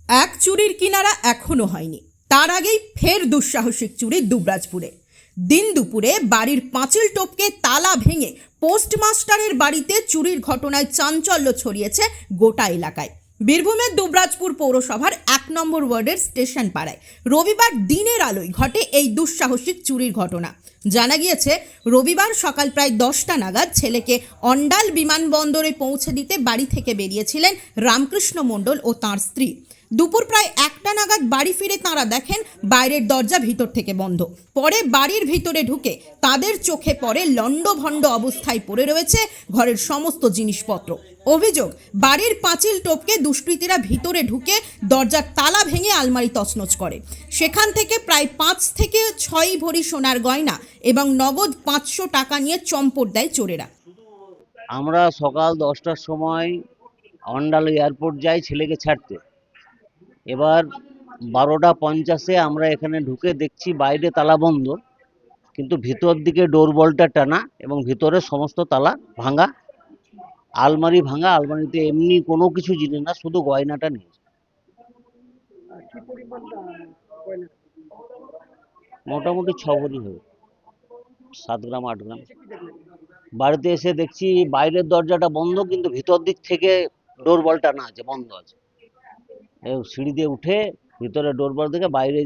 এক চুরির কিনারা এখনো হয়নি, তার আগেই ফের দুঃসাহসিক চুরি দুবরাজপুরে। দিন দুপুরে বাড়ির পাঁচিল টপকে তালা ভেঙে পোস্টমাস্টারের বাড়িতে চুরির ঘটনায় চাঞ্চল্য ছড়িয়েছে গোটা এলাকায়। বীরভূমের দুবরাজপুর পৌরসভার 1 নম্বর ওয়ার্ডের স্টেশন পাড়ায় রবিবার দিনের আলোয় ঘটে এই দুঃসাহসিক চুরির ঘটনা। জানা গিয়েছে, রবিবার সকাল প্রায় 10টা নাগাদ ছেলেকে অন্ডাল বিমানবন্দরে পৌঁছে দিতে বাড়ি থেকে বেরিয়েছিলেন রামকৃষ্ণ মণ্ডল ও তাঁর স্ত্রী। দুপুর প্রায় 1টা নাগাদ বাড়ি ফিরে তাঁরা দেখেন বাইরের দরজা ভিতর থেকে বন্ধ। পরে বাড়ির ভিতরে ঢুকে তাদের চোখে পড়ে লণ্ডভণ্ড অবস্থায় পড়ে রয়েছে ঘরের সমস্ত জিনিসপত্র। অভিযোগ, বাড়ির পাঁচিল টপকে দুষ্কৃতীরা ভিতরে ঢুকে দরজার তালা ভেঙে আলমারি তছনছ করে। সেখান থেকে প্রায় 5 থেকে 6 ভরি সোনার গয়না এবং নগদ 500 টাকা নিয়ে চম্পট দেয় চোরেরা। আমরা সকাল 10টার সময় অন্ডাল এয়ারপোর্ট যাই ছেলেকে ছাড়তে। এবার 12টা 50-এ আমরা এখানে ঢুকে দেখছি বাইরে তালা বন্ধ, কিন্তু ভিতর দিকে ডোরবলটা টানা এবং ভিতরে সমস্ত তালা ভাঙা, আলমারি ভাঙা। আলমারিতে এমনি কোনো কিছু জিনিস না, শুধু গয়নাটা নিয়েছে। মোটামুটি 6 ভরি হবে, 7 গ্রাম 8 গ্রাম। বাড়িতে এসে দেখছি বাইরের দরজাটা বন্ধ, কিন্তু ভিতর দিক থেকে ডোরবল টানা আছে, বন্ধ আছে। সিঁড়ি দিয়ে উঠে ভিতরে ডোরবল থেকে বাইরে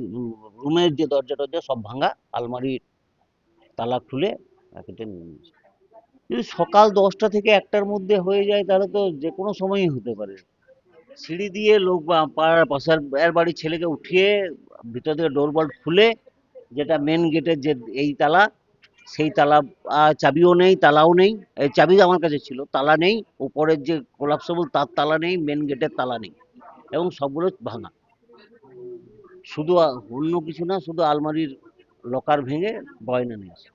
রুমের যে দরজাটা সব ভাঙা, আলমারির তালা খুলে প্যাকেটে নিয়ে নিয়েছে। যদি সকাল 10টা থেকে 1টার মধ্যে হয়ে যায় তাহলে তো যে কোনো সময়ই হতে পারে। সিঁড়ি দিয়ে লোক বা পাড়ার পাশের বাড়ির ছেলেকে উঠিয়ে ভিতর থেকে ডোরবল খুলে, যেটা মেন গেটের যে এই তালা, সেই তালা চাবিও নেই, তালাও নেই। এই চাবি আমার কাছে ছিল, তালা নেই। উপরের যে কোলাপসেবল তার তালা নেই, মেন গেটের তালা নেই, এবং সবগুলো ভাঙা। শুধু অন্য কিছু না, শুধু আলমারির লকার ভেঙে গয়না নিয়েছে।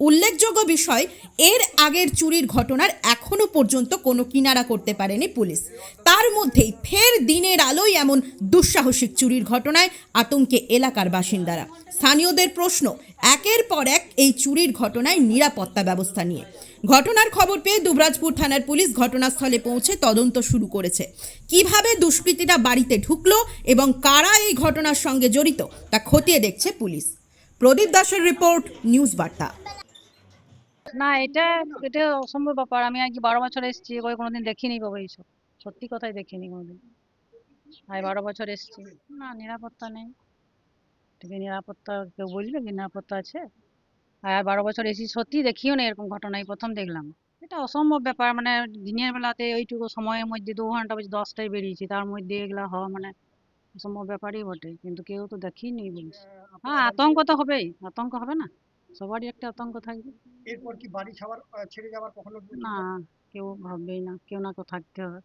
উল্লেখযোগ্য বিষয়, এর আগের চুরির ঘটনার এখনো পর্যন্ত কোনো কিনারা করতে পারেনি পুলিশ। তার মধ্যেই ফের দিনের আলোয় এমন দুঃসাহসিক চুরির ঘটনায় আতঙ্কে এলাকার বাসিন্দারা। স্থানীয়দের প্রশ্ন, একের পর এক এই চুরির ঘটনায় নিরাপত্তা ব্যবস্থা নিয়ে। ঘটনার খবর পেয়ে দুবরাজপুর থানার পুলিশ ঘটনাস্থলে পৌঁছে তদন্ত শুরু করেছে। কিভাবে দুষ্কৃতীরা বাড়িতে ঢুকলো এবং কারা এই ঘটনার সঙ্গে জড়িত তা খতিয়ে দেখছে পুলিশ। প্রদীপ দাসের রিপোর্ট, নিউজ বার্তা। না, এটা এটা অসম্ভব ব্যাপার। আমি আজকে 12 বছর এসেছি, এবার কোনোদিন দেখিনি বাবা এইসব। সত্যি কথাই দেখিনি কোনোদিন। আজ 12 বছর এসেছি, না নিরাপত্তা নেই। ঠিক নিরাপত্তা কেউ বলবে কি নিরাপত্তা আছে? আর 12 বছর এসেছি, সত্যি দেখিও না এরকম ঘটনাই প্রথম দেখলাম। এটা অসম্ভব ব্যাপার। মানে দিনের বেলাতে ওইটুকু সময়ের মধ্যে 2 ঘন্টা বাজে 10টায় বেরিয়েছি, তার মধ্যে এগুলা হওয়া মানে অসম্ভব ব্যাপারই বটে। কিন্তু কেউ তো দেখিনি বলছে। হ্যাঁ, আতঙ্ক তো হবেই, আতঙ্ক হবে না? সবারই একটা আতঙ্ক থাকবে। এরপর কি বাড়ি ছেড়ে যাওয়ার কখনো না, কেউ ভাববেই না, কেউ না কেউ থাকতে হবে।